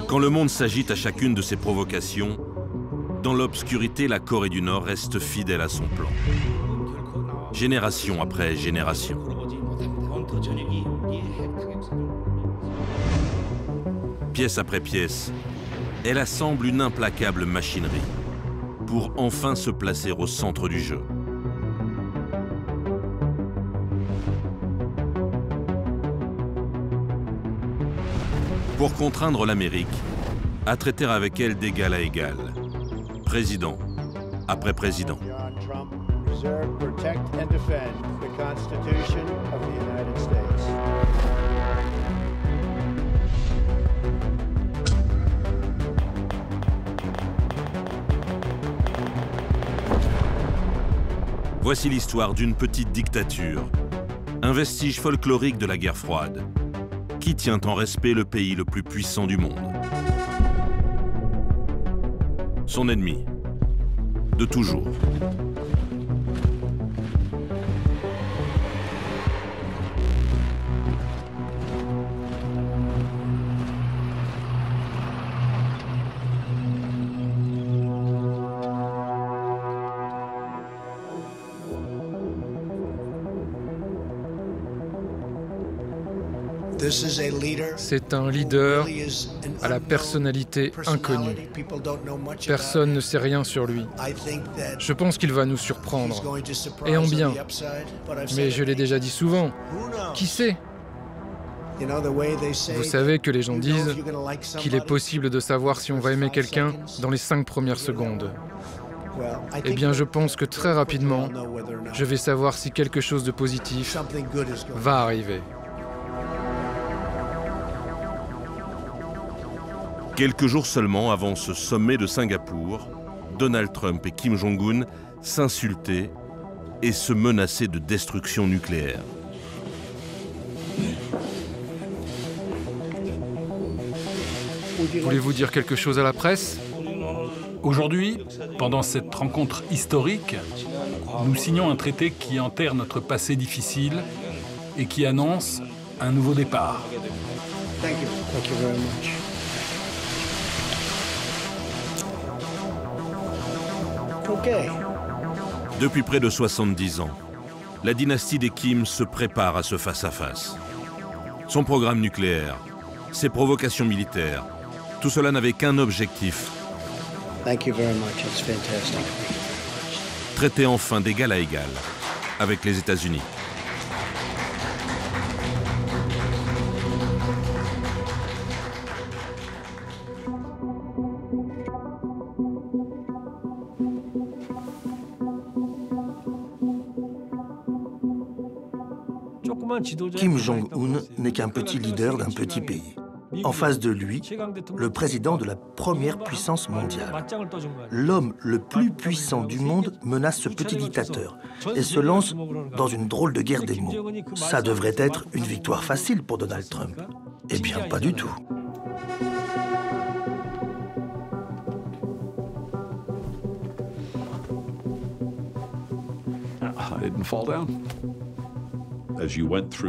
Quand le monde s'agite à chacune de ces provocations, dans l'obscurité, la Corée du Nord reste fidèle à son plan. Génération après génération. Pièce après pièce, elle assemble une implacable machinerie pour enfin se placer au centre du jeu. Pour contraindre l'Amérique à traiter avec elle d'égal à égal, président après président. Voici l'histoire d'une petite dictature, un vestige folklorique de la guerre froide, qui tient en respect le pays le plus puissant du monde. Son ennemi, de toujours. C'est un leader à la personnalité inconnue. Personne ne sait rien sur lui. Je pense qu'il va nous surprendre, et en bien. Mais je l'ai déjà dit souvent, qui sait? Vous savez que les gens disent qu'il est possible de savoir si on va aimer quelqu'un dans les 5 premières secondes. Eh bien, je pense que très rapidement, je vais savoir si quelque chose de positif va arriver. Quelques jours seulement avant ce sommet de Singapour, Donald Trump et Kim Jong-un s'insultaient et se menaçaient de destruction nucléaire. Voulez-vous dire quelque chose à la presse? Aujourd'hui, pendant cette rencontre historique, nous signons un traité qui enterre notre passé difficile et qui annonce un nouveau départ. Thank you very much. Okay. Depuis près de 70 ans, la dynastie des Kim se prépare à ce face-à-face. Son programme nucléaire, ses provocations militaires, tout cela n'avait qu'un objectif. Thank you very much. It's fantastic. Traiter enfin d'égal à égal avec les États-Unis. Kim Jong-un n'est qu'un petit leader d'un petit pays. En face de lui, le président de la première puissance mondiale. L'homme le plus puissant du monde menace ce petit dictateur et se lance dans une drôle de guerre des mots. Ça devrait être une victoire facile pour Donald Trump. Eh bien, pas du tout.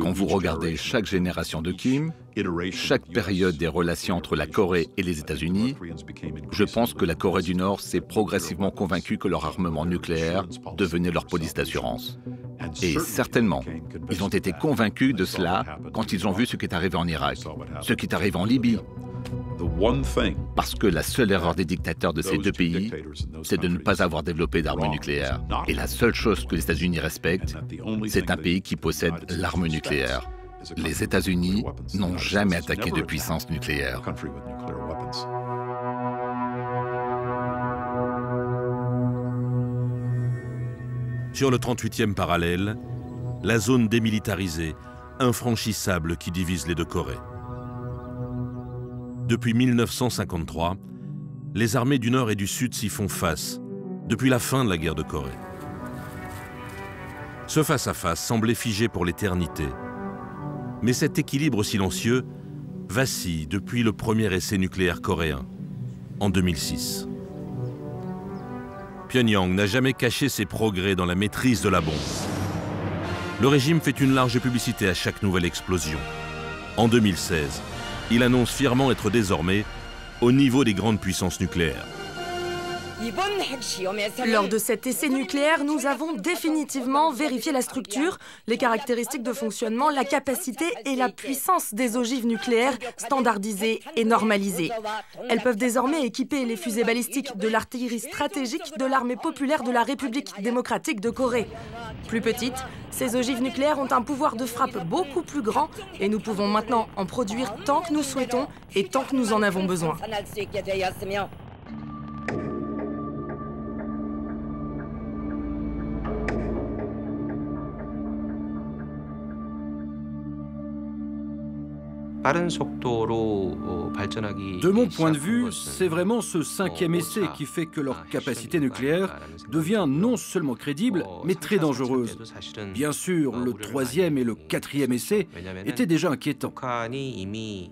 Quand vous regardez chaque génération de Kim, chaque période des relations entre la Corée et les États-Unis, je pense que la Corée du Nord s'est progressivement convaincue que leur armement nucléaire devenait leur police d'assurance. Et certainement, ils ont été convaincus de cela quand ils ont vu ce qui est arrivé en Irak, ce qui est arrivé en Libye. Parce que la seule erreur des dictateurs de ces deux pays, c'est de ne pas avoir développé d'armes nucléaires. Et la seule chose que les États-Unis respectent, c'est un pays qui possède l'arme nucléaire. Les États-Unis n'ont jamais attaqué de puissance nucléaire. Sur le 38e parallèle, la zone démilitarisée, infranchissable qui divise les deux Corées. Depuis 1953, les armées du Nord et du Sud s'y font face, depuis la fin de la guerre de Corée. Ce face-à-face semblait figé pour l'éternité. Mais cet équilibre silencieux vacille depuis le premier essai nucléaire coréen, en 2006. Pyongyang n'a jamais caché ses progrès dans la maîtrise de la bombe. Le régime fait une large publicité à chaque nouvelle explosion. En 2016, il annonce fièrement être désormais au niveau des grandes puissances nucléaires. Lors de cet essai nucléaire, nous avons définitivement vérifié la structure, les caractéristiques de fonctionnement, la capacité et la puissance des ogives nucléaires standardisées et normalisées. Elles peuvent désormais équiper les fusées balistiques de l'artillerie stratégique de l'armée populaire de la République démocratique de Corée. Plus petites, ces ogives nucléaires ont un pouvoir de frappe beaucoup plus grand et nous pouvons maintenant en produire tant que nous souhaitons et tant que nous en avons besoin. De mon point de vue, c'est vraiment ce 5e essai qui fait que leur capacité nucléaire devient non seulement crédible, mais très dangereuse. Bien sûr, le 3e et le 4e essai étaient déjà inquiétants.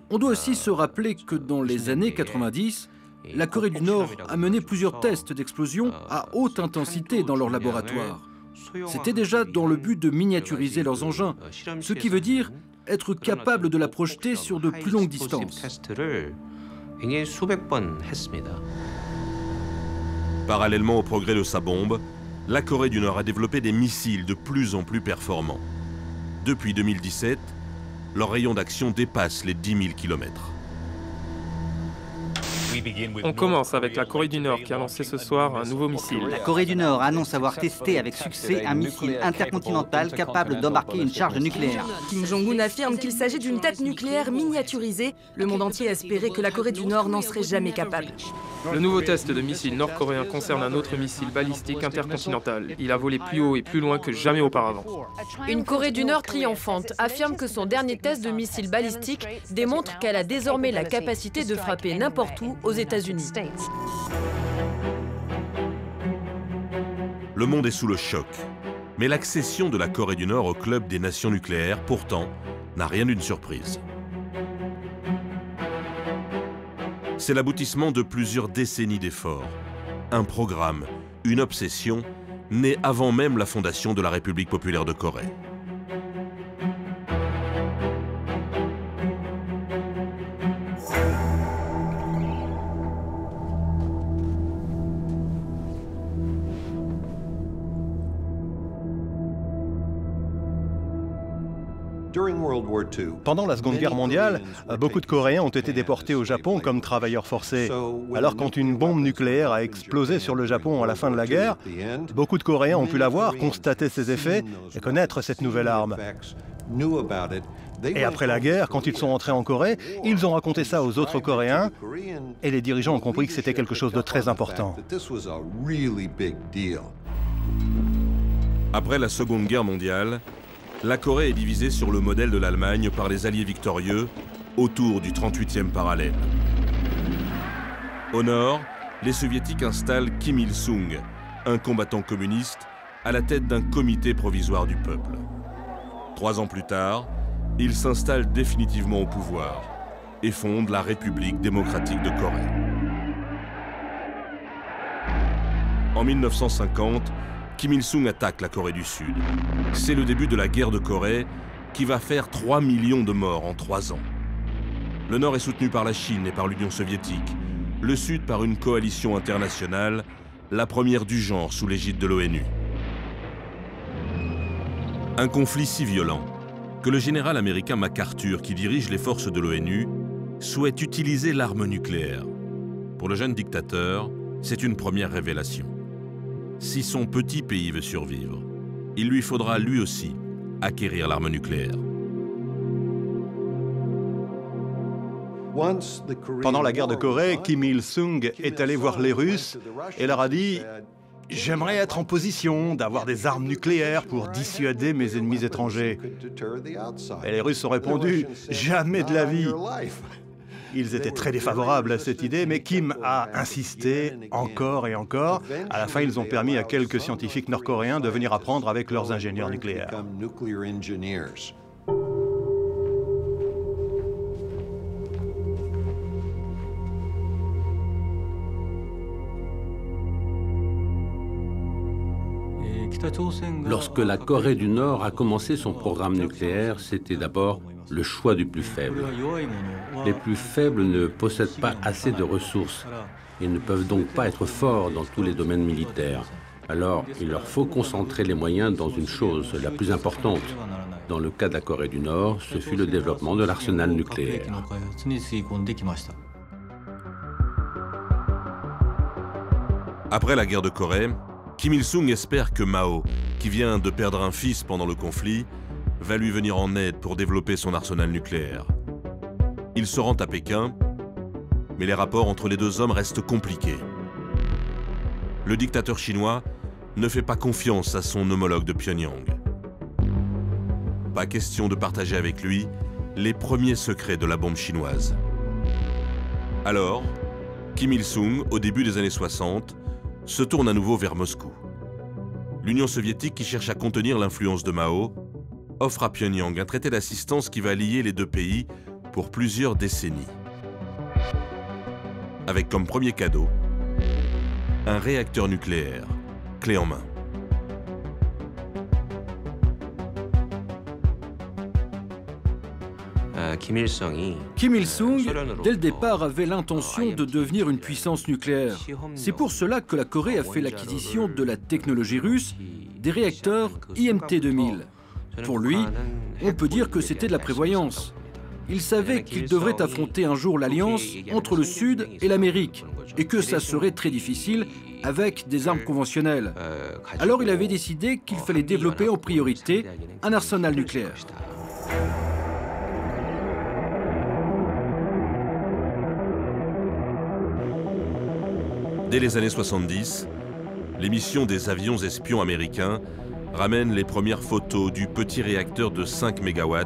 On doit aussi se rappeler que dans les années 90, la Corée du Nord a mené plusieurs tests d'explosion à haute intensité dans leur laboratoire. C'était déjà dans le but de miniaturiser leurs engins, ce qui veut dire être capable de la projeter sur de plus longues distances. Parallèlement au progrès de sa bombe, la Corée du Nord a développé des missiles de plus en plus performants. Depuis 2017, leur rayon d'action dépasse les 10 000 km. On commence avec la Corée du Nord qui a lancé ce soir un nouveau missile. La Corée du Nord annonce avoir testé avec succès un missile intercontinental capable d'embarquer une charge nucléaire. Kim Jong-un affirme qu'il s'agit d'une tête nucléaire miniaturisée. Le monde entier espérait que la Corée du Nord n'en serait jamais capable. Le nouveau test de missile nord-coréen concerne un autre missile balistique intercontinental. Il a volé plus haut et plus loin que jamais auparavant. Une Corée du Nord triomphante affirme que son dernier test de missile balistique démontre qu'elle a désormais la capacité de frapper n'importe où aux États-Unis. Le monde est sous le choc. Mais l'accession de la Corée du Nord au club des nations nucléaires, pourtant, n'a rien d'une surprise. C'est l'aboutissement de plusieurs décennies d'efforts. Un programme, une obsession, née avant même la fondation de la République populaire de Corée. Pendant la Seconde Guerre mondiale, beaucoup de Coréens ont été déportés au Japon comme travailleurs forcés. Alors quand une bombe nucléaire a explosé sur le Japon à la fin de la guerre, beaucoup de Coréens ont pu la voir, constater ses effets et connaître cette nouvelle arme. Et après la guerre, quand ils sont rentrés en Corée, ils ont raconté ça aux autres Coréens et les dirigeants ont compris que c'était quelque chose de très important. Après la Seconde Guerre mondiale, la Corée est divisée sur le modèle de l'Allemagne par les alliés victorieux autour du 38e parallèle. Au nord, les soviétiques installent Kim Il-sung, un combattant communiste, à la tête d'un comité provisoire du peuple. 3 ans plus tard, il s'installe définitivement au pouvoir et fonde la République démocratique de Corée. En 1950, Kim Il-sung attaque la Corée du Sud. C'est le début de la guerre de Corée qui va faire 3 millions de morts en 3 ans. Le Nord est soutenu par la Chine et par l'Union soviétique, le Sud par une coalition internationale, la première du genre sous l'égide de l'ONU. Un conflit si violent que le général américain MacArthur, qui dirige les forces de l'ONU, souhaite utiliser l'arme nucléaire. Pour le jeune dictateur, c'est une première révélation. Si son petit pays veut survivre, il lui faudra lui aussi acquérir l'arme nucléaire. Pendant la guerre de Corée, Kim Il-sung est allé voir les Russes et leur a dit « J'aimerais être en position d'avoir des armes nucléaires pour dissuader mes ennemis étrangers. » Et les Russes ont répondu « Jamais de la vie !» Ils étaient très défavorables à cette idée, mais Kim a insisté encore et encore. À la fin, ils ont permis à quelques scientifiques nord-coréens de venir apprendre avec leurs ingénieurs nucléaires. Lorsque la Corée du Nord a commencé son programme nucléaire, c'était d'abord le choix du plus faible. Les plus faibles ne possèdent pas assez de ressources et ne peuvent donc pas être forts dans tous les domaines militaires. Alors, il leur faut concentrer les moyens dans une chose, la plus importante. Dans le cas de la Corée du Nord, ce fut le développement de l'arsenal nucléaire. Après la guerre de Corée, Kim Il-sung espère que Mao, qui vient de perdre un fils pendant le conflit, va lui venir en aide pour développer son arsenal nucléaire. Il se rend à Pékin, mais les rapports entre les deux hommes restent compliqués. Le dictateur chinois ne fait pas confiance à son homologue de Pyongyang. Pas question de partager avec lui les premiers secrets de la bombe chinoise. Alors, Kim Il-sung, au début des années 60, se tourne à nouveau vers Moscou. L'Union soviétique, qui cherche à contenir l'influence de Mao, offre à Pyongyang un traité d'assistance qui va lier les deux pays pour plusieurs décennies. Avec comme premier cadeau, un réacteur nucléaire, clé en main. Kim Il-sung, dès le départ, avait l'intention de devenir une puissance nucléaire. C'est pour cela que la Corée a fait l'acquisition de la technologie russe, des réacteurs IMT-2000. Pour lui, on peut dire que c'était de la prévoyance. Il savait qu'il devrait affronter un jour l'alliance entre le Sud et l'Amérique, et que ça serait très difficile avec des armes conventionnelles. Alors il avait décidé qu'il fallait développer en priorité un arsenal nucléaire. Dès les années 70, l'émission des avions espions américains ramène les premières photos du petit réacteur de 5 MW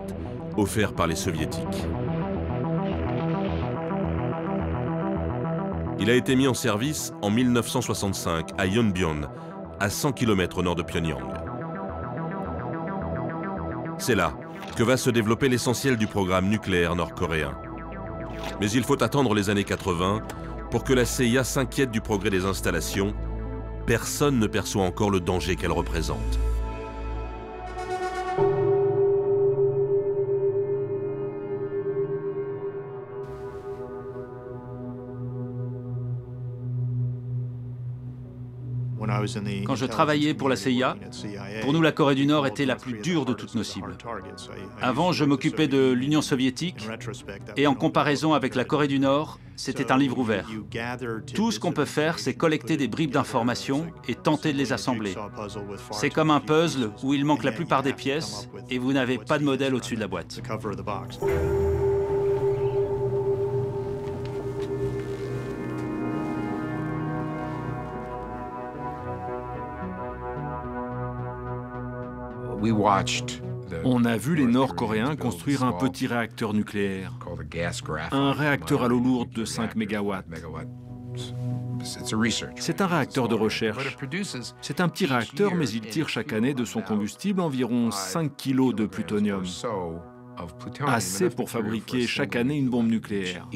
offert par les soviétiques. Il a été mis en service en 1965 à Yonbyon, à 100 km au nord de Pyongyang. C'est là que va se développer l'essentiel du programme nucléaire nord-coréen. Mais il faut attendre les années 80 pour que la CIA s'inquiète du progrès des installations. Personne ne perçoit encore le danger qu'elles représentent. Quand je travaillais pour la CIA, pour nous la Corée du Nord était la plus dure de toutes nos cibles. Avant, je m'occupais de l'Union soviétique et en comparaison avec la Corée du Nord, c'était un livre ouvert. Tout ce qu'on peut faire, c'est collecter des bribes d'informations et tenter de les assembler. C'est comme un puzzle où il manque la plupart des pièces et vous n'avez pas de modèle au-dessus de la boîte. On a vu les Nord-Coréens construire un petit réacteur nucléaire, un réacteur à l'eau lourde de 5 MW. C'est un réacteur de recherche. C'est un petit réacteur, mais il tire chaque année de son combustible environ 5 kg de plutonium. Assez pour fabriquer chaque année une bombe nucléaire.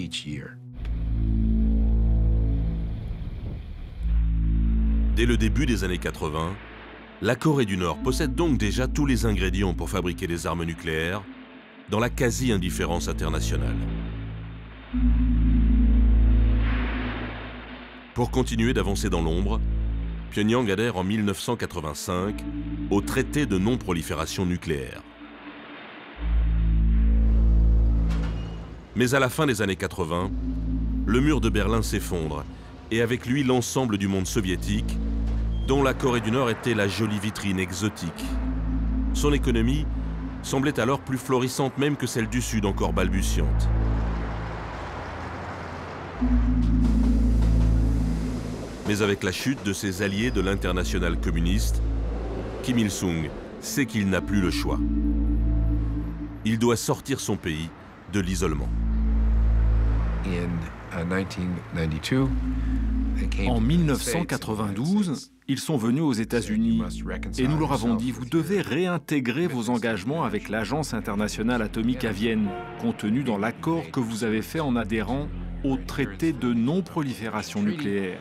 Dès le début des années 80, la Corée du Nord possède donc déjà tous les ingrédients pour fabriquer des armes nucléaires dans la quasi-indifférence internationale. Pour continuer d'avancer dans l'ombre, Pyongyang adhère en 1985 au traité de non-prolifération nucléaire. Mais à la fin des années 80, le mur de Berlin s'effondre et avec lui l'ensemble du monde soviétique, dont la Corée du Nord était la jolie vitrine exotique. Son économie semblait alors plus florissante même que celle du Sud, encore balbutiante. Mais avec la chute de ses alliés de l'internationale communiste, Kim Il-sung sait qu'il n'a plus le choix. Il doit sortir son pays de l'isolement. En 1992, ils sont venus aux États-Unis et nous leur avons dit « Vous devez réintégrer vos engagements avec l'Agence internationale atomique à Vienne, contenus dans l'accord que vous avez fait en adhérant au traité de non-prolifération nucléaire.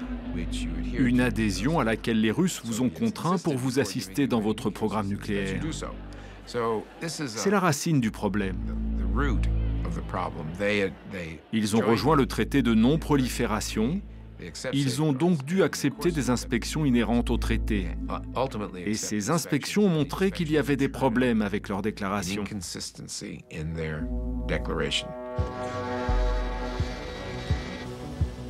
Une adhésion à laquelle les Russes vous ont contraint pour vous assister dans votre programme nucléaire. C'est la racine du problème. Ils ont rejoint le traité de non-prolifération. Ils ont donc dû accepter des inspections inhérentes au traité. Et ces inspections ont montré qu'il y avait des problèmes avec leurs déclarations.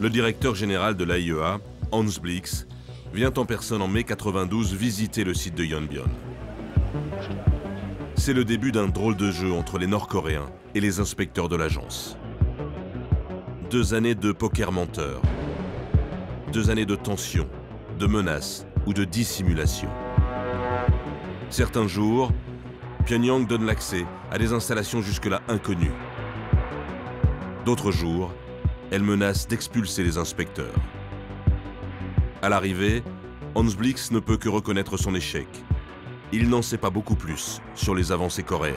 Le directeur général de l'AIEA, Hans Blix, vient en personne en mai 92 visiter le site de Yonbyon. C'est le début d'un drôle de jeu entre les Nord-Coréens et les inspecteurs de l'agence. 2 années de poker menteur. 2 années de tension, de menaces ou de dissimulation. Certains jours, Pyongyang donne l'accès à des installations jusque-là inconnues. D'autres jours, elle menace d'expulser les inspecteurs. À l'arrivée, Hans Blix ne peut que reconnaître son échec. Il n'en sait pas beaucoup plus sur les avancées coréennes.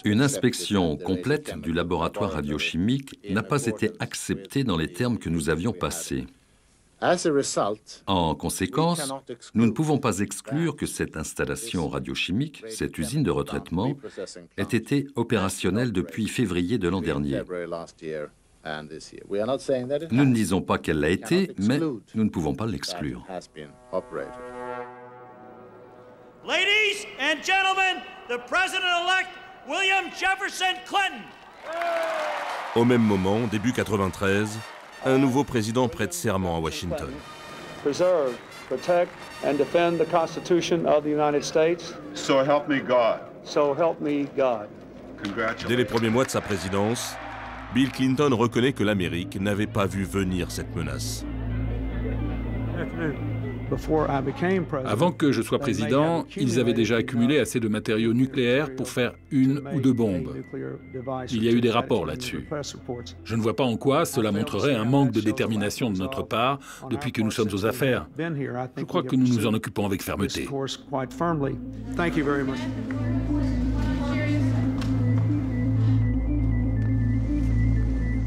Une inspection complète du laboratoire radiochimique n'a pas été acceptée dans les termes que nous avions passés. En conséquence, nous ne pouvons pas exclure que cette installation radiochimique, cette usine de retraitement, ait été opérationnelle depuis février de l'an dernier. Nous ne disons pas qu'elle l'a été, mais nous ne pouvons pas l'exclure. Ladies and gentlemen, the President-elect William Jefferson Clinton. Au même moment, début 93, un nouveau président prête serment à Washington. Preserve, protect and defend the Constitution of the United States. So help me God. So help me God. Dès les premiers mois de sa présidence, Bill Clinton reconnaît que l'Amérique n'avait pas vu venir cette menace. Avant que je sois président, ils avaient déjà accumulé assez de matériaux nucléaires pour faire 1 ou 2 bombes. Il y a eu des rapports là-dessus. Je ne vois pas en quoi cela montrerait un manque de détermination de notre part depuis que nous sommes aux affaires. Je crois que nous nous en occupons avec fermeté.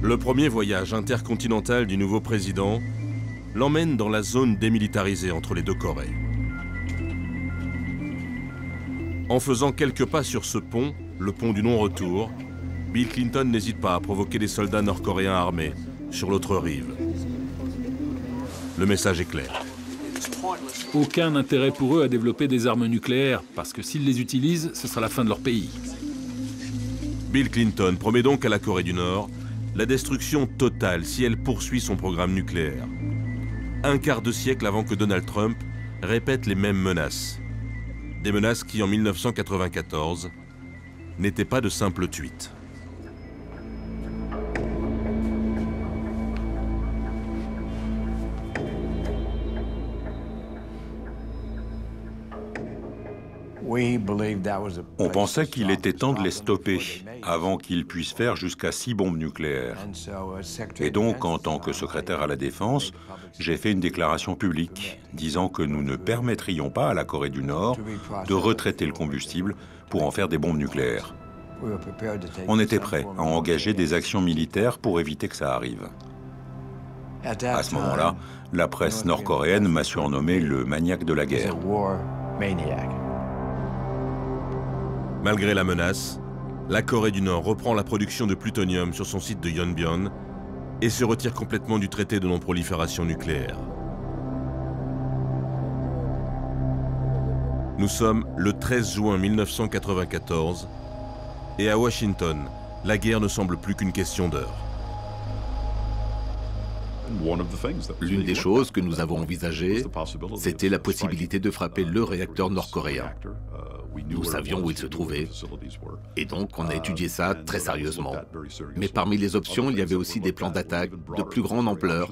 Le premier voyage intercontinental du nouveau président l'emmène dans la zone démilitarisée entre les deux Corées. En faisant quelques pas sur ce pont, le pont du non-retour, Bill Clinton n'hésite pas à provoquer des soldats nord-coréens armés sur l'autre rive. Le message est clair. Aucun intérêt pour eux à développer des armes nucléaires, parce que s'ils les utilisent, ce sera la fin de leur pays. Bill Clinton promet donc à la Corée du Nord la destruction totale si elle poursuit son programme nucléaire. Un quart de siècle avant que Donald Trump répète les mêmes menaces. Des menaces qui, en 1994, n'étaient pas de simples tweets. On pensait qu'il était temps de les stopper avant qu'ils puissent faire jusqu'à 6 bombes nucléaires. Et donc, en tant que secrétaire à la Défense, j'ai fait une déclaration publique disant que nous ne permettrions pas à la Corée du Nord de retraiter le combustible pour en faire des bombes nucléaires. On était prêt à engager des actions militaires pour éviter que ça arrive. À ce moment-là, la presse nord-coréenne m'a surnommé le maniaque de la guerre. Malgré la menace, la Corée du Nord reprend la production de plutonium sur son site de Yonbyon et se retire complètement du traité de non-prolifération nucléaire. Nous sommes le 13 juin 1994 et à Washington, la guerre ne semble plus qu'une question d'heure. L'une des choses que nous avons envisagées, c'était la possibilité de frapper le réacteur nord-coréen. Nous savions où il se trouvait, et donc on a étudié ça très sérieusement. Mais parmi les options, il y avait aussi des plans d'attaque de plus grande ampleur.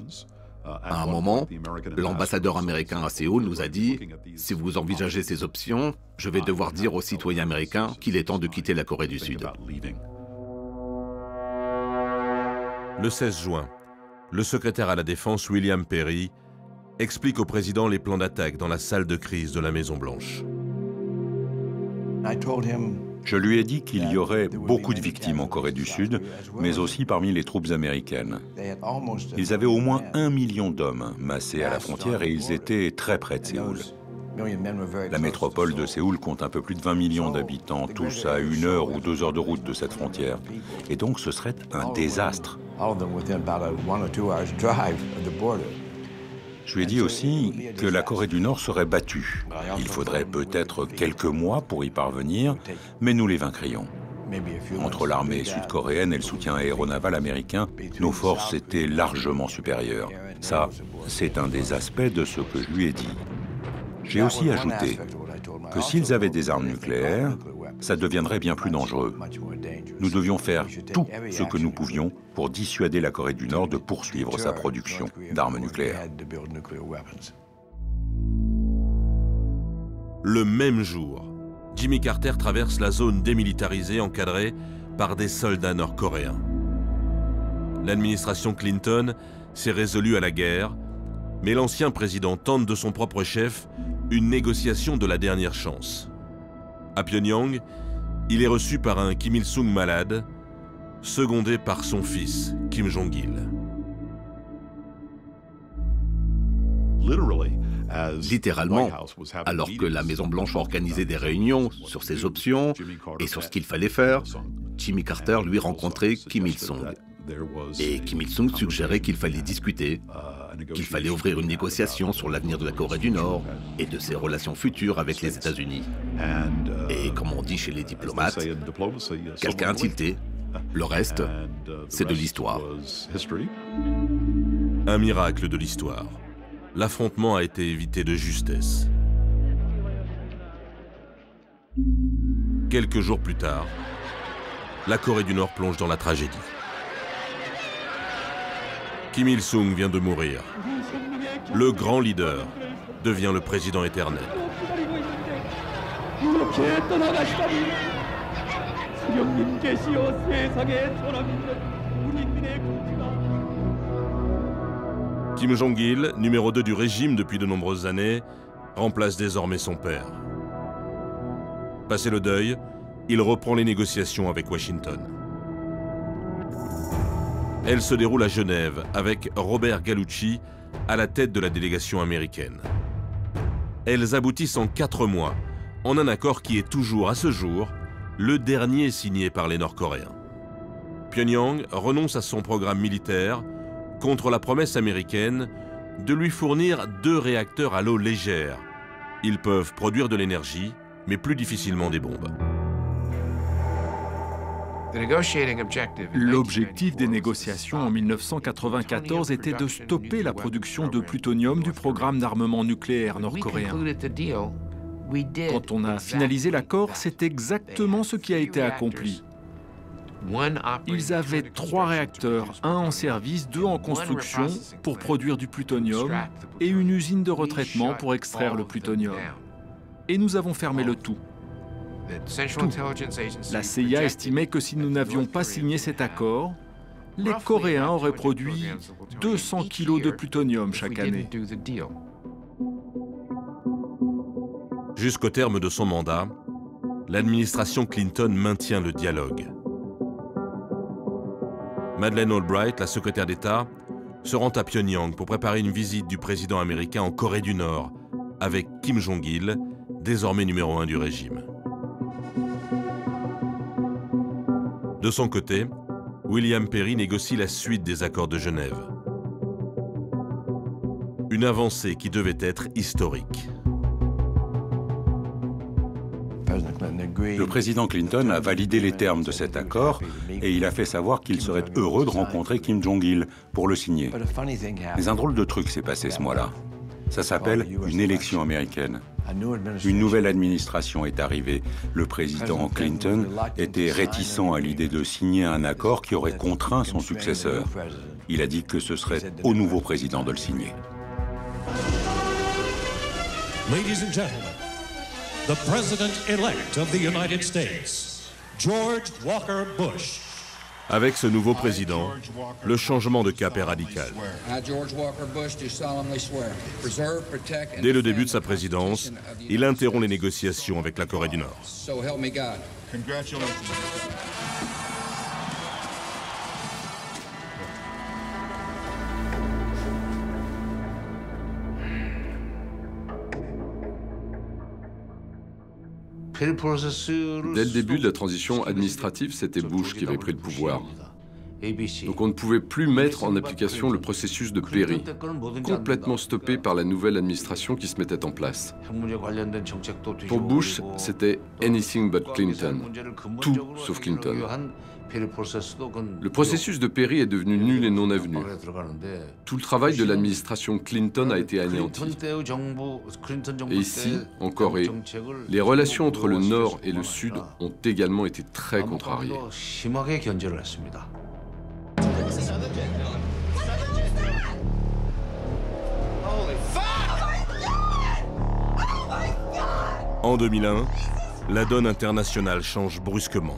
À un moment, l'ambassadeur américain à Séoul nous a dit « Si vous envisagez ces options, je vais devoir dire aux citoyens américains qu'il est temps de quitter la Corée du Sud. » Le 16 juin, le secrétaire à la Défense William Perry explique au président les plans d'attaque dans la salle de crise de la Maison-Blanche. Je lui ai dit qu'il y aurait beaucoup de victimes en Corée du Sud, mais aussi parmi les troupes américaines. Ils avaient au moins 1 million d'hommes massés à la frontière et ils étaient très près de Séoul. La métropole de Séoul compte un peu plus de 20 millions d'habitants, tous à 1 heure ou 2 heures de route de cette frontière. Et donc ce serait un désastre. Je lui ai dit aussi que la Corée du Nord serait battue. Il faudrait peut-être quelques mois pour y parvenir, mais nous les vaincrions. Entre l'armée sud-coréenne et le soutien aéronaval américain, nos forces étaient largement supérieures. Ça, c'est un des aspects de ce que je lui ai dit. J'ai aussi ajouté que s'ils avaient des armes nucléaires, ça deviendrait bien plus dangereux. Nous devions faire tout ce que nous pouvions pour dissuader la Corée du Nord de poursuivre sa production d'armes nucléaires. Le même jour, Jimmy Carter traverse la zone démilitarisée encadrée par des soldats nord-coréens. L'administration Clinton s'est résolue à la guerre, mais l'ancien président tente de son propre chef une négociation de la dernière chance. À Pyongyang, il est reçu par un Kim Il-sung malade, secondé par son fils, Kim Jong-il. Littéralement, alors que la Maison-Blanche organisait des réunions sur ses options et sur ce qu'il fallait faire, Jimmy Carter lui rencontrait Kim Il-sung. Et Kim Il-sung suggérait qu'il fallait discuter, qu'il fallait ouvrir une négociation sur l'avenir de la Corée du Nord et de ses relations futures avec les États-Unis. Et comme on dit chez les diplomates, quelqu'un a tilté. Le reste, c'est de l'histoire. Un miracle de l'histoire. L'affrontement a été évité de justesse. Quelques jours plus tard, la Corée du Nord plonge dans la tragédie. Kim Il-sung vient de mourir. Le grand leader devient le président éternel. Kim Jong-il, numéro 2 du régime depuis de nombreuses années, remplace désormais son père. Passé le deuil, il reprend les négociations avec Washington. Elles se déroulent à Genève avec Robert Gallucci à la tête de la délégation américaine. Elles aboutissent en 4 mois, en un accord qui est toujours, à ce jour, le dernier signé par les Nord-Coréens. Pyongyang renonce à son programme militaire contre la promesse américaine de lui fournir 2 réacteurs à l'eau légère. Ils peuvent produire de l'énergie, mais plus difficilement des bombes. L'objectif des négociations en 1994 était de stopper la production de plutonium du programme d'armement nucléaire nord-coréen. Quand on a finalisé l'accord, c'est exactement ce qui a été accompli. Ils avaient 3 réacteurs, un en service, 2 en construction pour produire du plutonium et une usine de retraitement pour extraire le plutonium. Et nous avons fermé le tout. La CIA estimait que si nous n'avions pas signé cet accord, les Coréens auraient produit 200 kilos de plutonium chaque année. Jusqu'au terme de son mandat, l'administration Clinton maintient le dialogue. Madeleine Albright, la secrétaire d'État, se rend à Pyongyang pour préparer une visite du président américain en Corée du Nord avec Kim Jong-il, désormais numéro 1 du régime. De son côté, William Perry négocie la suite des accords de Genève. Une avancée qui devait être historique. Le président Clinton a validé les termes de cet accord et il a fait savoir qu'il serait heureux de rencontrer Kim Jong-il pour le signer. Mais un drôle de truc s'est passé ce mois-là. Ça s'appelle une élection américaine. Une nouvelle administration est arrivée. Le président Clinton était réticent à l'idée de signer un accord qui aurait contraint son successeur. Il a dit que ce serait au nouveau président de le signer. Ladies and gentlemen, the President-elect of the United States, George Walker Bush. Avec ce nouveau président, le changement de cap est radical. Dès le début de sa présidence, il interrompt les négociations avec la Corée du Nord. Dès le début de la transition administrative, c'était Bush qui avait pris le pouvoir. Donc on ne pouvait plus mettre en application le processus de Perry, complètement stoppé par la nouvelle administration qui se mettait en place. Pour Bush, c'était anything but Clinton, tout sauf Clinton. Le processus de Perry est devenu nul et non avenu. Tout le travail de l'administration Clinton a été anéanti. Et ici, en Corée, les relations entre le Nord et le Sud ont également été très contrariées. En 2001, la donne internationale change brusquement.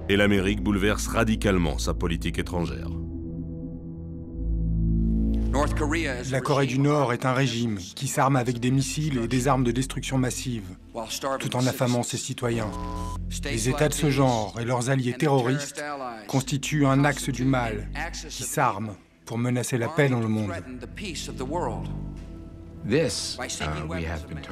Et l'Amérique bouleverse radicalement sa politique étrangère. La Corée du Nord est un régime qui s'arme avec des missiles et des armes de destruction massive, tout en affamant ses citoyens. Les États de ce genre et leurs alliés terroristes constituent un axe du mal qui s'arme pour menacer la paix dans le monde.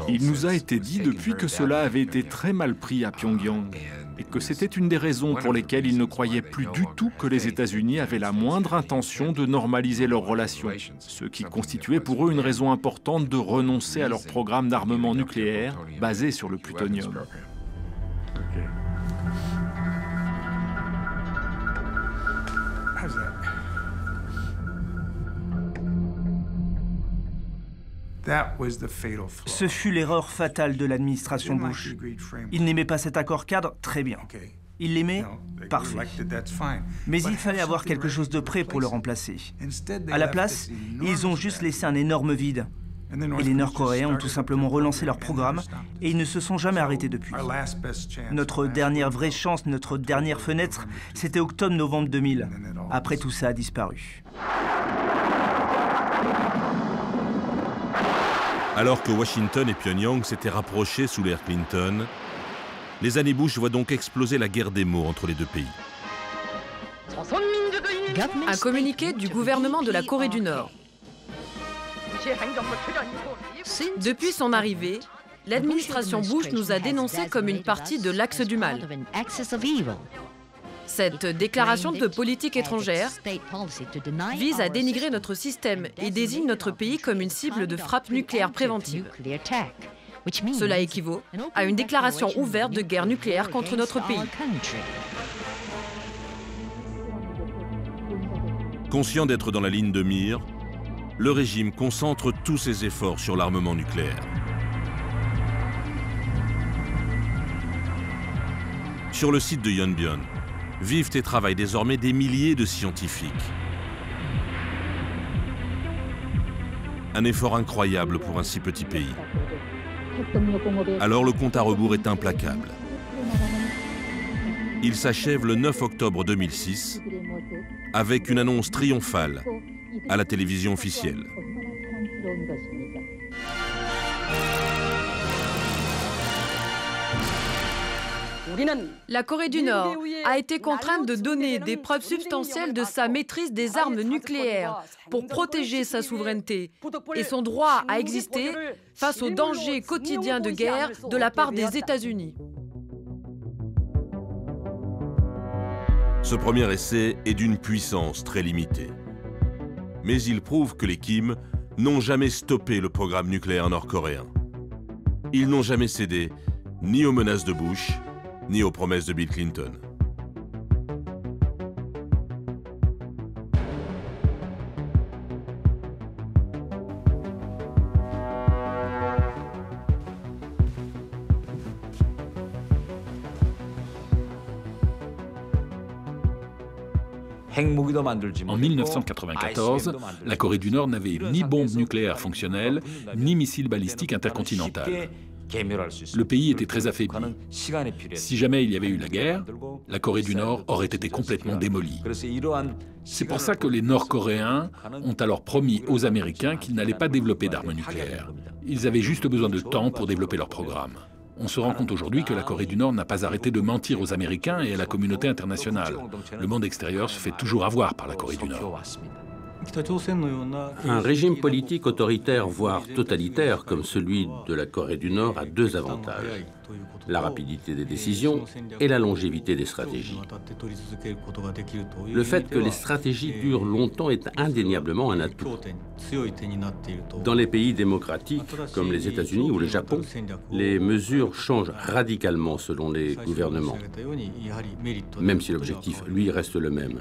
Il nous a été dit depuis que cela avait été très mal pris à Pyongyang et que c'était une des raisons pour lesquelles ils ne croyaient plus du tout que les États-Unis avaient la moindre intention de normaliser leurs relations, ce qui constituait pour eux une raison importante de renoncer à leur programme d'armement nucléaire basé sur le plutonium. Ce fut l'erreur fatale de l'administration Bush. Il n'aimait pas cet accord cadre, très bien. Il l'aimait, parfait. Mais il fallait avoir quelque chose de prêt pour le remplacer. À la place, ils ont juste laissé un énorme vide. Et les Nord-Coréens ont tout simplement relancé leur programme et ils ne se sont jamais arrêtés depuis. Notre dernière vraie chance, notre dernière fenêtre, c'était octobre-novembre 2000. Après, tout ça a disparu. Alors que Washington et Pyongyang s'étaient rapprochés sous l'ère Clinton, les années Bush voient donc exploser la guerre des mots entre les deux pays. Un communiqué du gouvernement de la Corée du Nord. Depuis son arrivée, l'administration Bush nous a dénoncés comme une partie de l'axe du mal. Cette déclaration de politique étrangère vise à dénigrer notre système et désigne notre pays comme une cible de frappe nucléaire préventive. Cela équivaut à une déclaration ouverte de guerre nucléaire contre notre pays. Conscient d'être dans la ligne de mire, le régime concentre tous ses efforts sur l'armement nucléaire. Sur le site de Yonbyon, vivent et travaillent désormais des milliers de scientifiques. Un effort incroyable pour un si petit pays. Alors le compte à rebours est implacable. Il s'achève le 9 octobre 2006 avec une annonce triomphale à la télévision officielle. La Corée du Nord a été contrainte de donner des preuves substantielles de sa maîtrise des armes nucléaires pour protéger sa souveraineté et son droit à exister face aux dangers quotidiens de guerre de la part des États-Unis. Ce premier essai est d'une puissance très limitée. Mais il prouve que les Kim n'ont jamais stoppé le programme nucléaire nord-coréen. Ils n'ont jamais cédé ni aux menaces de Bush, ni aux promesses de Bill Clinton. En 1994, la Corée du Nord n'avait ni bombe nucléaire fonctionnelle, ni missile balistique intercontinental. Le pays était très affaibli. Si jamais il y avait eu la guerre, la Corée du Nord aurait été complètement démolie. C'est pour ça que les Nord-Coréens ont alors promis aux Américains qu'ils n'allaient pas développer d'armes nucléaires. Ils avaient juste besoin de temps pour développer leur programme. On se rend compte aujourd'hui que la Corée du Nord n'a pas arrêté de mentir aux Américains et à la communauté internationale. Le monde extérieur se fait toujours avoir par la Corée du Nord. Un régime politique autoritaire, voire totalitaire, comme celui de la Corée du Nord, a deux avantages: la rapidité des décisions et la longévité des stratégies. Le fait que les stratégies durent longtemps est indéniablement un atout. Dans les pays démocratiques, comme les États-Unis ou le Japon, les mesures changent radicalement selon les gouvernements, même si l'objectif, lui, reste le même.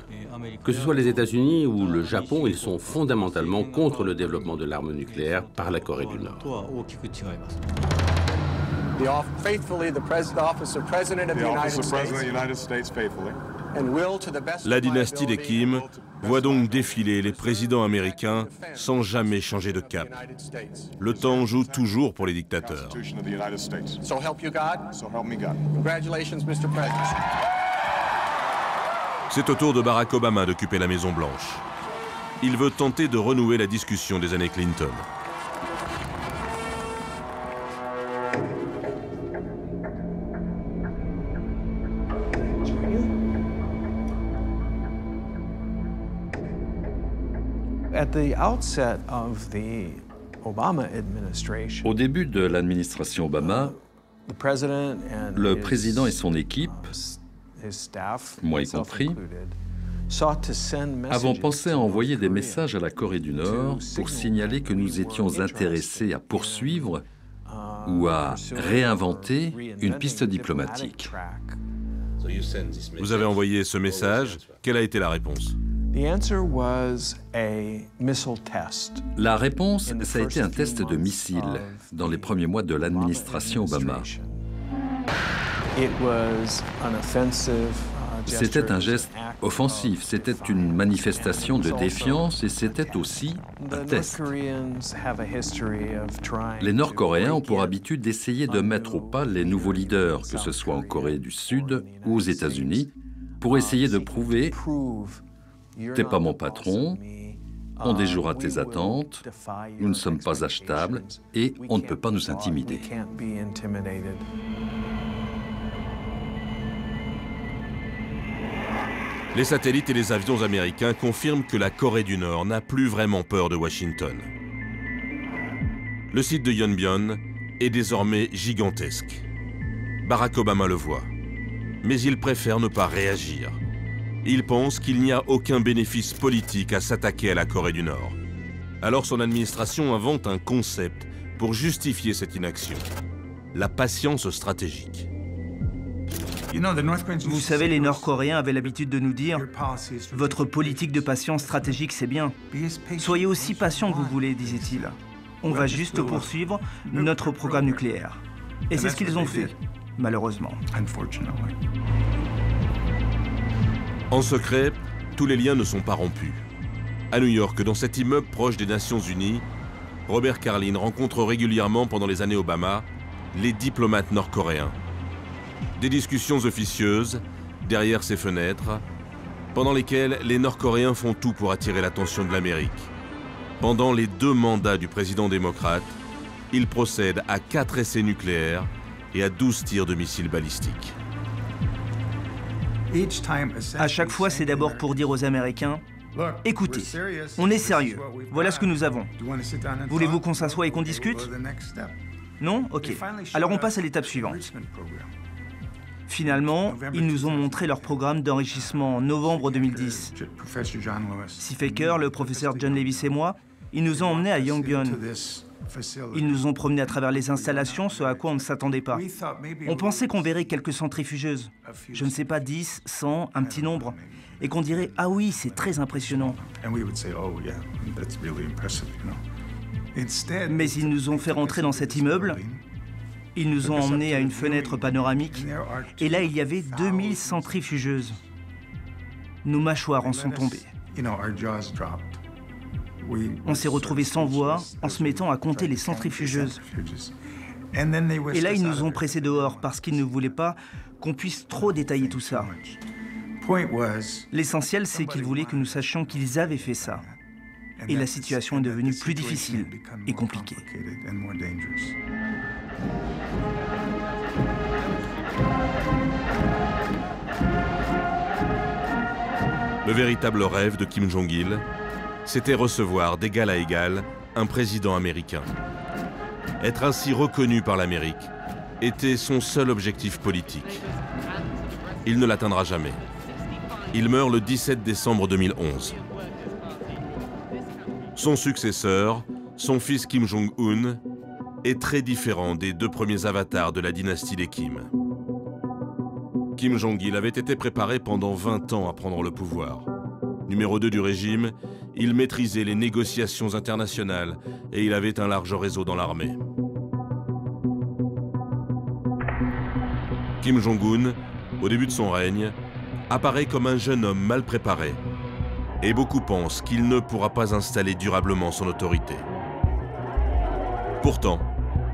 Que ce soit les États-Unis ou le Japon, ils sont fondamentalement contre le développement de l'arme nucléaire par la Corée du Nord. La dynastie des Kim voit donc défiler les présidents américains sans jamais changer de cap. Le temps joue toujours pour les dictateurs. C'est au tour de Barack Obama d'occuper la Maison-Blanche. Il veut tenter de renouer la discussion des années Clinton. Au début de l'administration Obama, le président et son équipe, moi y compris, avons pensé à envoyer des messages à la Corée du Nord pour signaler que nous étions intéressés à poursuivre ou à réinventer une piste diplomatique. Vous avez envoyé ce message. Quelle a été la réponse? La réponse, ça a été un test de missile dans les premiers mois de l'administration Obama. C'était un geste offensif, c'était une manifestation de défiance et c'était aussi un test. Les Nord-Coréens ont pour habitude d'essayer de mettre au pas les nouveaux leaders, que ce soit en Corée du Sud ou aux États-Unis, pour essayer de prouver « t'es pas mon patron, on déjouera tes attentes, nous ne sommes pas achetables et on ne peut pas nous intimider ». Les satellites et les avions américains confirment que la Corée du Nord n'a plus vraiment peur de Washington. Le site de Yonbyon est désormais gigantesque. Barack Obama le voit, mais il préfère ne pas réagir. Il pense qu'il n'y a aucun bénéfice politique à s'attaquer à la Corée du Nord. Alors son administration invente un concept pour justifier cette inaction: la patience stratégique. Vous savez, les Nord-Coréens avaient l'habitude de nous dire « Votre politique de patience stratégique, c'est bien. Soyez aussi patient que vous voulez, disait-il. On va juste poursuivre notre programme nucléaire. » Et c'est ce qu'ils ont fait, malheureusement. En secret, tous les liens ne sont pas rompus. À New York, dans cet immeuble proche des Nations Unies, Robert Karlin rencontre régulièrement pendant les années Obama les diplomates nord-coréens. Des discussions officieuses, derrière ces fenêtres, pendant lesquelles les Nord-Coréens font tout pour attirer l'attention de l'Amérique. Pendant les 2 mandats du président démocrate, ils procèdent à 4 essais nucléaires et à 12 tirs de missiles balistiques. À chaque fois, c'est d'abord pour dire aux Américains « Écoutez, on est sérieux, voilà ce que nous avons. Voulez-vous qu'on s'assoie et qu'on discute ? Non ? Ok. Alors on passe à l'étape suivante. » Finalement, ils nous ont montré leur programme d'enrichissement en novembre 2010. Steve Faker, le professeur John Lewis et moi, ils nous ont emmenés à Yongbyon. Ils nous ont promenés à travers les installations, ce à quoi on ne s'attendait pas. On pensait qu'on verrait quelques centrifugeuses. Je ne sais pas, 10, 100, un petit nombre. Et qu'on dirait « Ah oui, c'est très impressionnant ». Mais ils nous ont fait rentrer dans cet immeuble. Ils nous ont emmenés à une fenêtre panoramique. Et là, il y avait 2000 centrifugeuses. Nos mâchoires en sont tombées. On s'est retrouvés sans voix en se mettant à compter les centrifugeuses. Et là, ils nous ont pressés dehors parce qu'ils ne voulaient pas qu'on puisse trop détailler tout ça. L'essentiel, c'est qu'ils voulaient que nous sachions qu'ils avaient fait ça. Et la situation est devenue plus difficile et compliquée. Le véritable rêve de Kim Jong-il, c'était recevoir d'égal à égal un président américain. Être ainsi reconnu par l'Amérique était son seul objectif politique. Il ne l'atteindra jamais. Il meurt le 17 décembre 2011. Son successeur, son fils Kim Jong-un, est très différent des deux premiers avatars de la dynastie des Kim. Kim Jong-il avait été préparé pendant 20 ans à prendre le pouvoir. Numéro 2 du régime, il maîtrisait les négociations internationales et il avait un large réseau dans l'armée. Kim Jong-un, au début de son règne, apparaît comme un jeune homme mal préparé. Et beaucoup pensent qu'il ne pourra pas installer durablement son autorité. Pourtant,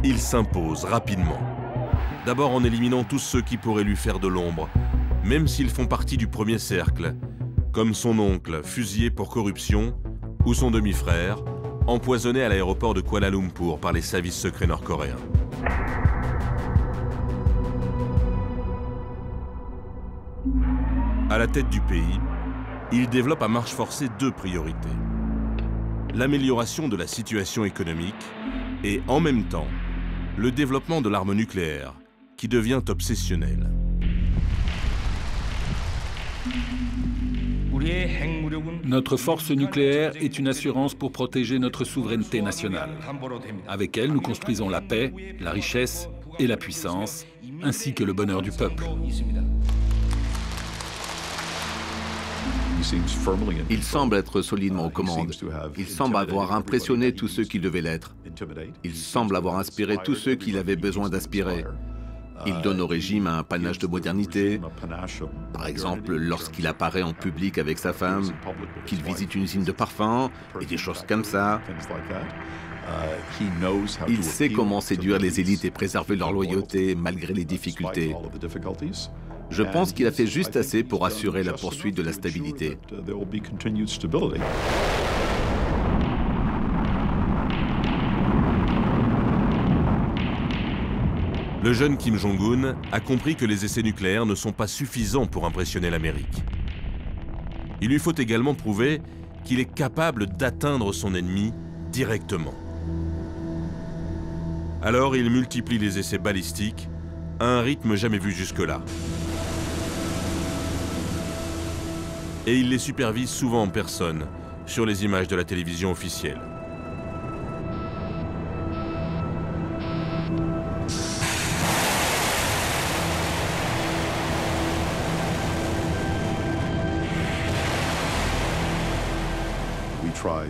il s'impose rapidement. D'abord en éliminant tous ceux qui pourraient lui faire de l'ombre, même s'ils font partie du premier cercle, comme son oncle fusillé pour corruption ou son demi-frère empoisonné à l'aéroport de Kuala Lumpur par les services secrets nord-coréens. À la tête du pays, il développe à marche forcée deux priorités. L'amélioration de la situation économique et, en même temps, le développement de l'arme nucléaire, qui devient obsessionnel. Notre force nucléaire est une assurance pour protéger notre souveraineté nationale. Avec elle, nous construisons la paix, la richesse et la puissance, ainsi que le bonheur du peuple. Il semble être solidement aux commandes. Il semble avoir impressionné tous ceux qui devaient l'être. Il semble avoir inspiré tous ceux qu'il avait besoin d'inspirer. Il donne au régime un panache de modernité. Par exemple, lorsqu'il apparaît en public avec sa femme, qu'il visite une usine de parfums et des choses comme ça. Il sait comment séduire les élites et préserver leur loyauté malgré les difficultés. Je pense qu'il a fait juste assez pour assurer la poursuite de la stabilité. Le jeune Kim Jong-un a compris que les essais nucléaires ne sont pas suffisants pour impressionner l'Amérique. Il lui faut également prouver qu'il est capable d'atteindre son ennemi directement. Alors il multiplie les essais balistiques à un rythme jamais vu jusque-là. Et il les supervise souvent en personne sur les images de la télévision officielle.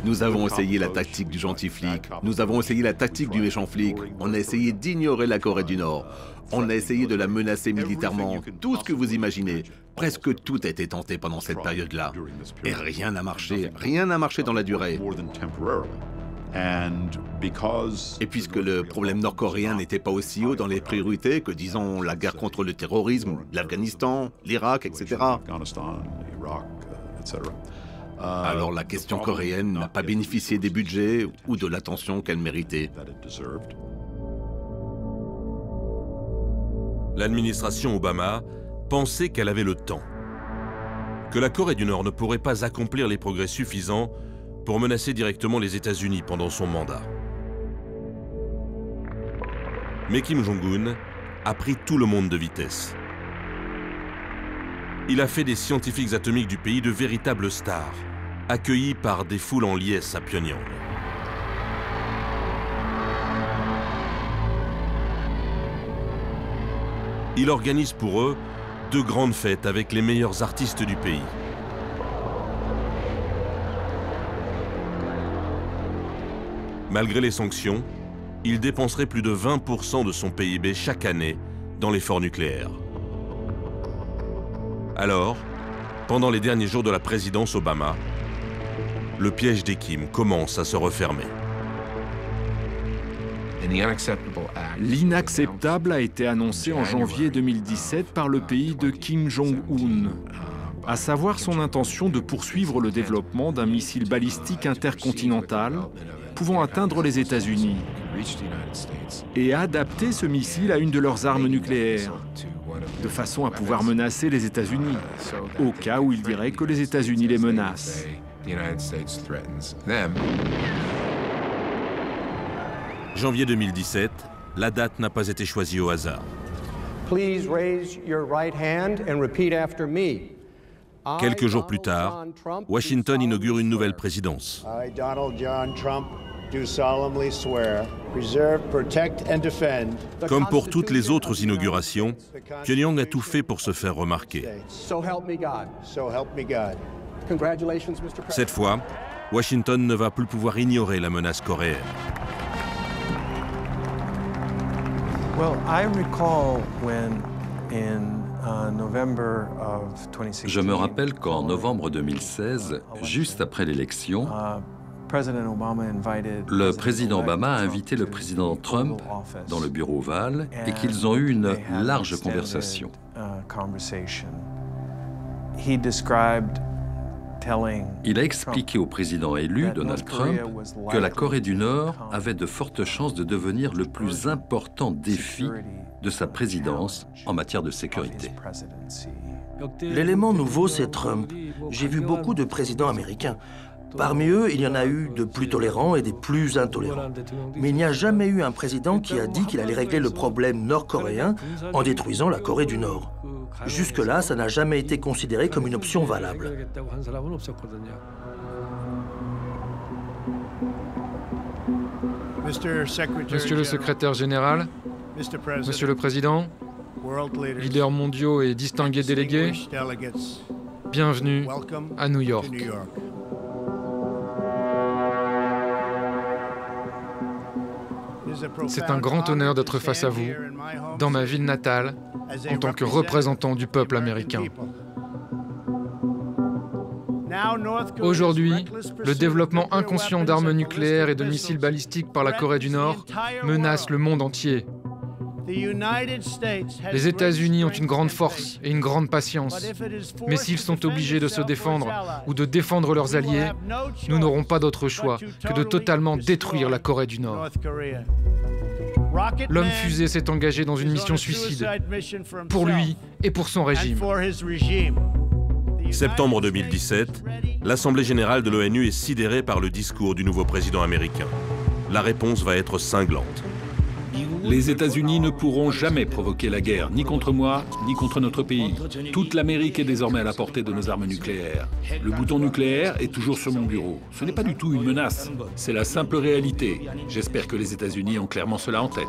Nous avons essayé la tactique du gentil flic, nous avons essayé la tactique du méchant flic, on a essayé d'ignorer la Corée du Nord, on a essayé de la menacer militairement, tout ce que vous imaginez. Presque tout a été tenté pendant cette période-là. Et rien n'a marché dans la durée. Et puisque le problème nord-coréen n'était pas aussi haut dans les priorités que, disons, la guerre contre le terrorisme, l'Afghanistan, l'Irak, etc., alors la question coréenne n'a pas bénéficié des budgets ou de l'attention qu'elle méritait. L'administration Obama pensait qu'elle avait le temps, que la Corée du Nord ne pourrait pas accomplir les progrès suffisants pour menacer directement les États-Unis pendant son mandat. Mais Kim Jong-un a pris tout le monde de vitesse. Il a fait des scientifiques atomiques du pays de véritables stars, accueillis par des foules en liesse à Pyongyang. Il organise pour eux de grandes fêtes avec les meilleurs artistes du pays. Malgré les sanctions, il dépenserait plus de 20% de son PIB chaque année dans l'effort nucléaire. Alors, pendant les derniers jours de la présidence Obama, le piège des Kim commence à se refermer. L'inacceptable a été annoncé en janvier 2017 par le pays de Kim Jong-un, à savoir son intention de poursuivre le développement d'un missile balistique intercontinental pouvant atteindre les États-Unis et adapter ce missile à une de leurs armes nucléaires, de façon à pouvoir menacer les États-Unis, au cas où il dirait que les États-Unis les menacent. Janvier 2017, la date n'a pas été choisie au hasard. Quelques jours plus tard, Washington inaugure une nouvelle présidence. Comme pour toutes les autres inaugurations, Pyongyang a tout fait pour se faire remarquer. Cette fois, Washington ne va plus pouvoir ignorer la menace coréenne. Je me rappelle qu'en novembre 2016, juste après l'élection, le président Obama a invité le président Trump dans le bureau ovale et qu'ils ont eu une large conversation. Il a expliqué au président élu, Donald Trump, que la Corée du Nord avait de fortes chances de devenir le plus important défi de sa présidence en matière de sécurité. L'élément nouveau, c'est Trump. J'ai vu beaucoup de présidents américains. Parmi eux, il y en a eu de plus tolérants et des plus intolérants. Mais il n'y a jamais eu un président qui a dit qu'il allait régler le problème nord-coréen en détruisant la Corée du Nord. Jusque-là, ça n'a jamais été considéré comme une option valable. Monsieur le secrétaire général, Monsieur le Président, leaders mondiaux et distingués délégués, bienvenue à New York. C'est un grand honneur d'être face à vous, dans ma ville natale, en tant que représentant du peuple américain. Aujourd'hui, le développement inconscient d'armes nucléaires et de missiles balistiques par la Corée du Nord menace le monde entier. Les États-Unis ont une grande force et une grande patience, mais s'ils sont obligés de se défendre ou de défendre leurs alliés, nous n'aurons pas d'autre choix que de totalement détruire la Corée du Nord. L'homme fusée s'est engagé dans une mission suicide, pour lui et pour son régime. Septembre 2017, l'Assemblée générale de l'ONU est sidérée par le discours du nouveau président américain. La réponse va être cinglante. Les États-Unis ne pourront jamais provoquer la guerre, ni contre moi, ni contre notre pays. Toute l'Amérique est désormais à la portée de nos armes nucléaires. Le bouton nucléaire est toujours sur mon bureau. Ce n'est pas du tout une menace, c'est la simple réalité. J'espère que les États-Unis ont clairement cela en tête.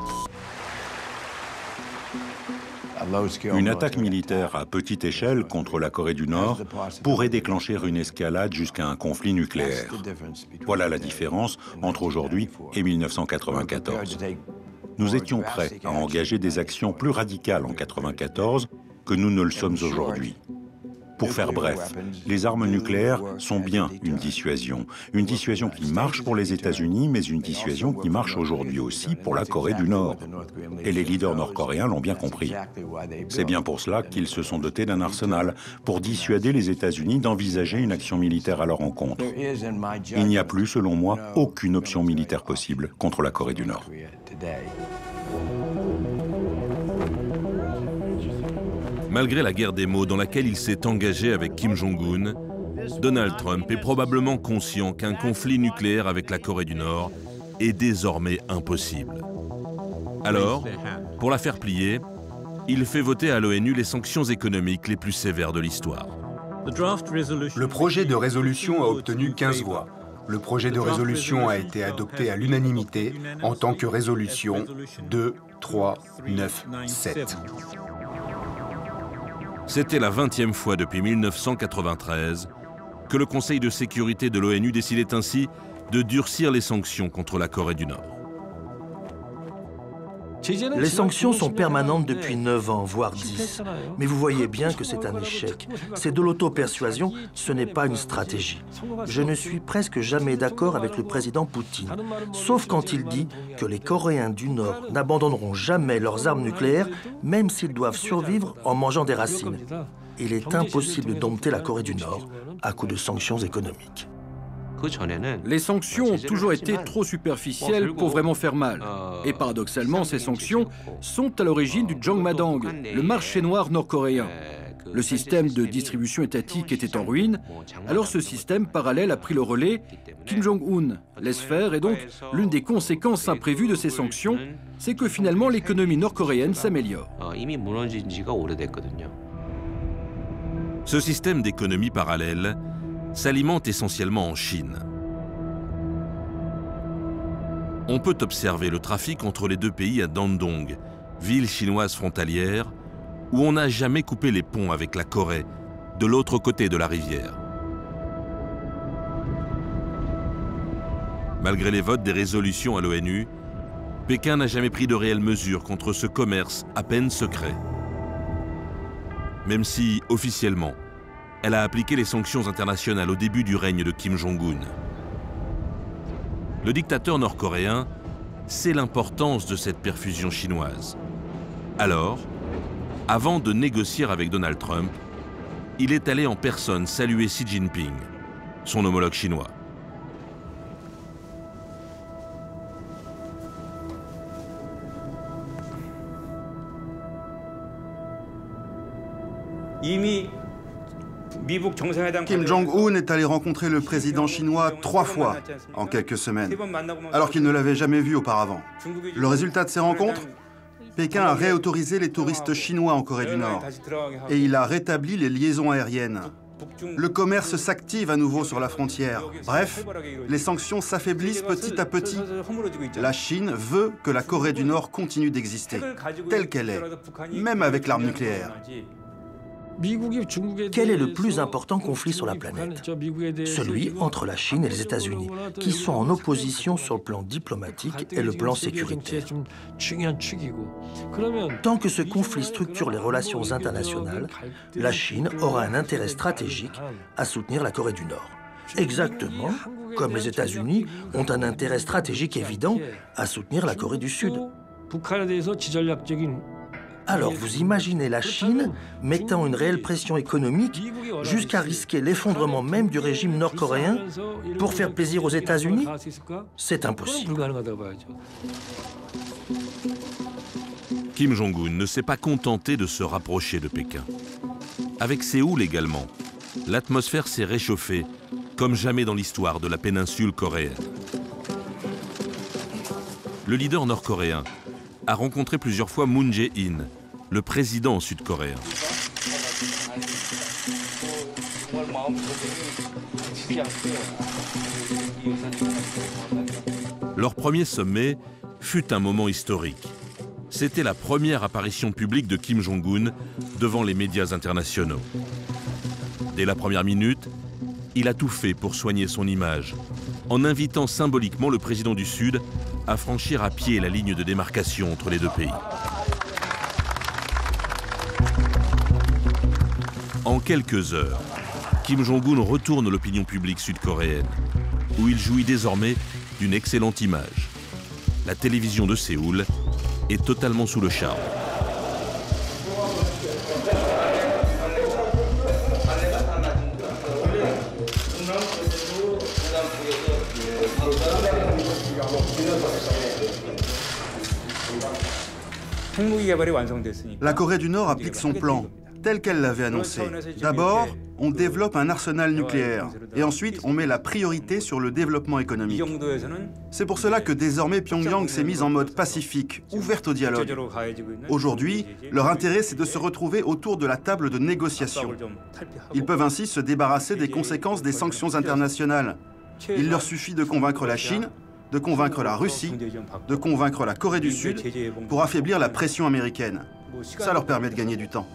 Une attaque militaire à petite échelle contre la Corée du Nord pourrait déclencher une escalade jusqu'à un conflit nucléaire. Voilà la différence entre aujourd'hui et 1994. Nous étions prêts à engager des actions plus radicales en 1994 que nous ne le sommes aujourd'hui. Pour faire bref, les armes nucléaires sont bien une dissuasion qui marche pour les États-Unis, mais une dissuasion qui marche aujourd'hui aussi pour la Corée du Nord. Et les leaders nord-coréens l'ont bien compris. C'est bien pour cela qu'ils se sont dotés d'un arsenal, pour dissuader les États-Unis d'envisager une action militaire à leur encontre. Il n'y a plus, selon moi, aucune option militaire possible contre la Corée du Nord. Malgré la guerre des mots dans laquelle il s'est engagé avec Kim Jong-un, Donald Trump est probablement conscient qu'un conflit nucléaire avec la Corée du Nord est désormais impossible. Alors, pour la faire plier, il fait voter à l'ONU les sanctions économiques les plus sévères de l'histoire. Le projet de résolution a obtenu 15 voix. Le projet de résolution a été adopté à l'unanimité en tant que résolution 2397. C'était la 20e fois depuis 1993 que le Conseil de sécurité de l'ONU décidait ainsi de durcir les sanctions contre la Corée du Nord. Les sanctions sont permanentes depuis 9 ans, voire 10. Mais vous voyez bien que c'est un échec. C'est de l'auto-persuasion, ce n'est pas une stratégie. Je ne suis presque jamais d'accord avec le président Poutine, sauf quand il dit que les Coréens du Nord n'abandonneront jamais leurs armes nucléaires, même s'ils doivent survivre en mangeant des racines. Il est impossible de dompter la Corée du Nord à coup de sanctions économiques. Les sanctions ont toujours été trop superficielles pour vraiment faire mal. Et paradoxalement, ces sanctions sont à l'origine du Jongmadang, le marché noir nord-coréen. Le système de distribution étatique était en ruine, alors ce système parallèle a pris le relais. Kim Jong-un laisse faire et donc l'une des conséquences imprévues de ces sanctions, c'est que finalement l'économie nord-coréenne s'améliore. Ce système d'économie parallèle s'alimente essentiellement en Chine. On peut observer le trafic entre les deux pays à Dandong, ville chinoise frontalière, où on n'a jamais coupé les ponts avec la Corée, de l'autre côté de la rivière. Malgré les votes des résolutions à l'ONU, Pékin n'a jamais pris de réelles mesures contre ce commerce à peine secret. Même si, officiellement, elle a appliqué les sanctions internationales au début du règne de Kim Jong-un. Le dictateur nord-coréen sait l'importance de cette perfusion chinoise. Alors, avant de négocier avec Donald Trump, il est allé en personne saluer Xi Jinping, son homologue chinois. Kim Jong-un est allé rencontrer le président chinois 3 fois en quelques semaines, alors qu'il ne l'avait jamais vu auparavant. Le résultat de ces rencontres ? Pékin a réautorisé les touristes chinois en Corée du Nord et il a rétabli les liaisons aériennes. Le commerce s'active à nouveau sur la frontière. Bref, les sanctions s'affaiblissent petit à petit. La Chine veut que la Corée du Nord continue d'exister, telle qu'elle est, même avec l'arme nucléaire. Quel est le plus important conflit sur la planète? Celui entre la Chine et les États-Unis, qui sont en opposition sur le plan diplomatique et le plan sécuritaire. Tant que ce conflit structure les relations internationales, la Chine aura un intérêt stratégique à soutenir la Corée du Nord. Exactement comme les États-Unis ont un intérêt stratégique évident à soutenir la Corée du Sud. Alors vous imaginez la Chine mettant une réelle pression économique jusqu'à risquer l'effondrement même du régime nord-coréen pour faire plaisir aux États-Unis? C'est impossible. Kim Jong-un ne s'est pas contenté de se rapprocher de Pékin. Avec Séoul également, l'atmosphère s'est réchauffée comme jamais dans l'histoire de la péninsule coréenne. Le leader nord-coréen a rencontré plusieurs fois Moon Jae-in, le président sud-coréen. Leur premier sommet fut un moment historique. C'était la première apparition publique de Kim Jong-un devant les médias internationaux. Dès la première minute, il a tout fait pour soigner son image, en invitant symboliquement le président du Sud à franchir à pied la ligne de démarcation entre les deux pays. En quelques heures, Kim Jong-un retourne l'opinion publique sud-coréenne, où il jouit désormais d'une excellente image. La télévision de Séoul est totalement sous le charme. La Corée du Nord applique son plan, tel qu'elle l'avait annoncé. D'abord, on développe un arsenal nucléaire, et ensuite on met la priorité sur le développement économique. C'est pour cela que désormais Pyongyang s'est mise en mode pacifique, ouverte au dialogue. Aujourd'hui, leur intérêt c'est de se retrouver autour de la table de négociation. Ils peuvent ainsi se débarrasser des conséquences des sanctions internationales. Il leur suffit de convaincre la Chine, de convaincre la Russie, de convaincre la Corée du Sud pour affaiblir la pression américaine. Ça leur permet de gagner du temps.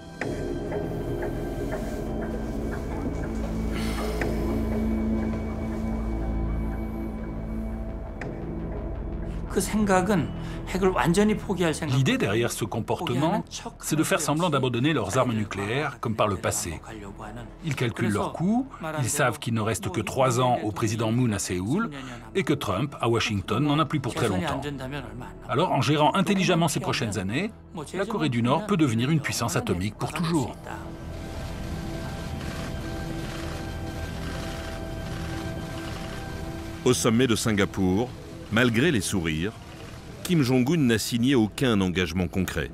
L'idée derrière ce comportement, c'est de faire semblant d'abandonner leurs armes nucléaires comme par le passé. Ils calculent leurs coûts, ils savent qu'il ne reste que 3 ans au président Moon à Séoul et que Trump, à Washington, n'en a plus pour très longtemps. Alors, en gérant intelligemment ces prochaines années, la Corée du Nord peut devenir une puissance atomique pour toujours. Au sommet de Singapour, malgré les sourires, Kim Jong-un n'a signé aucun engagement concret.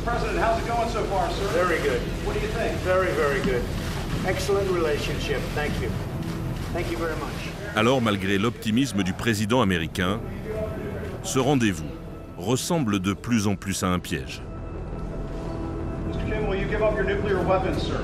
President, how's it going so far, sir? Very good. What do you think? Very, very good. Excellent relationship. Thank you. Thank you very much. Alors, malgré l'optimisme du président américain, ce rendez-vous ressemble de plus en plus à un piège. Mr. Kim, will you give up your nuclear weapons, sir?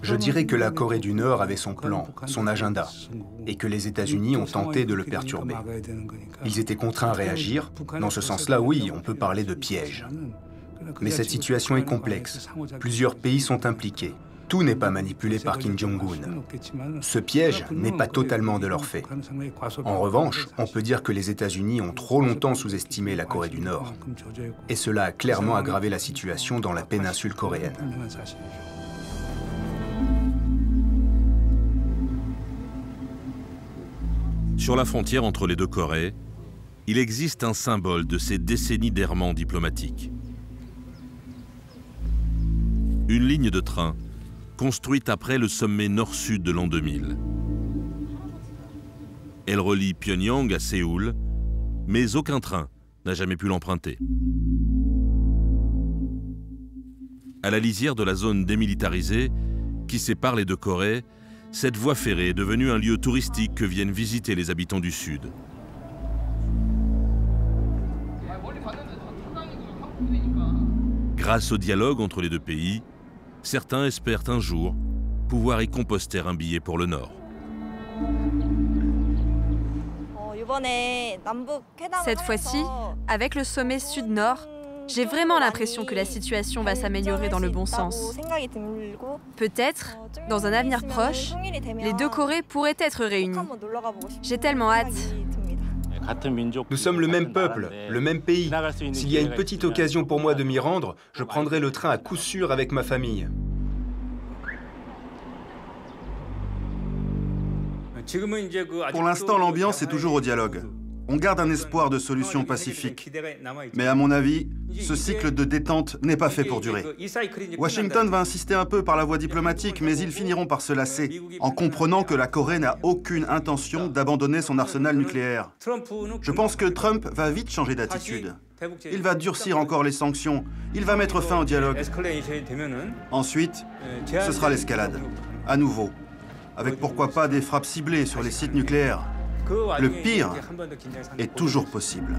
Je dirais que la Corée du Nord avait son plan, son agenda, et que les États-Unis ont tenté de le perturber. Ils étaient contraints à réagir. Dans ce sens-là, oui, on peut parler de piège. Mais cette situation est complexe. Plusieurs pays sont impliqués. Tout n'est pas manipulé par Kim Jong-un. Ce piège n'est pas totalement de leur fait. En revanche, on peut dire que les États-Unis ont trop longtemps sous-estimé la Corée du Nord. Et cela a clairement aggravé la situation dans la péninsule coréenne. Sur la frontière entre les deux Corées, il existe un symbole de ces décennies d'errements diplomatiques. Une ligne de train construite après le sommet nord-sud de l'an 2000. Elle relie Pyongyang à Séoul, mais aucun train n'a jamais pu l'emprunter. À la lisière de la zone démilitarisée qui sépare les deux Corées, cette voie ferrée est devenue un lieu touristique que viennent visiter les habitants du Sud. Grâce au dialogue entre les deux pays, certains espèrent un jour pouvoir y composter un billet pour le Nord. Cette fois-ci, avec le sommet Sud-Nord, j'ai vraiment l'impression que la situation va s'améliorer dans le bon sens. Peut-être, dans un avenir proche, les deux Corées pourraient être réunies. J'ai tellement hâte. Nous sommes le même peuple, le même pays. S'il y a une petite occasion pour moi de m'y rendre, je prendrai le train à coup sûr avec ma famille. Pour l'instant, l'ambiance est toujours au dialogue. On garde un espoir de solution pacifique. Mais à mon avis, ce cycle de détente n'est pas fait pour durer. Washington va insister un peu par la voie diplomatique, mais ils finiront par se lasser, en comprenant que la Corée n'a aucune intention d'abandonner son arsenal nucléaire. Je pense que Trump va vite changer d'attitude. Il va durcir encore les sanctions, il va mettre fin au dialogue. Ensuite, ce sera l'escalade, à nouveau, avec pourquoi pas des frappes ciblées sur les sites nucléaires. Le pire est toujours possible.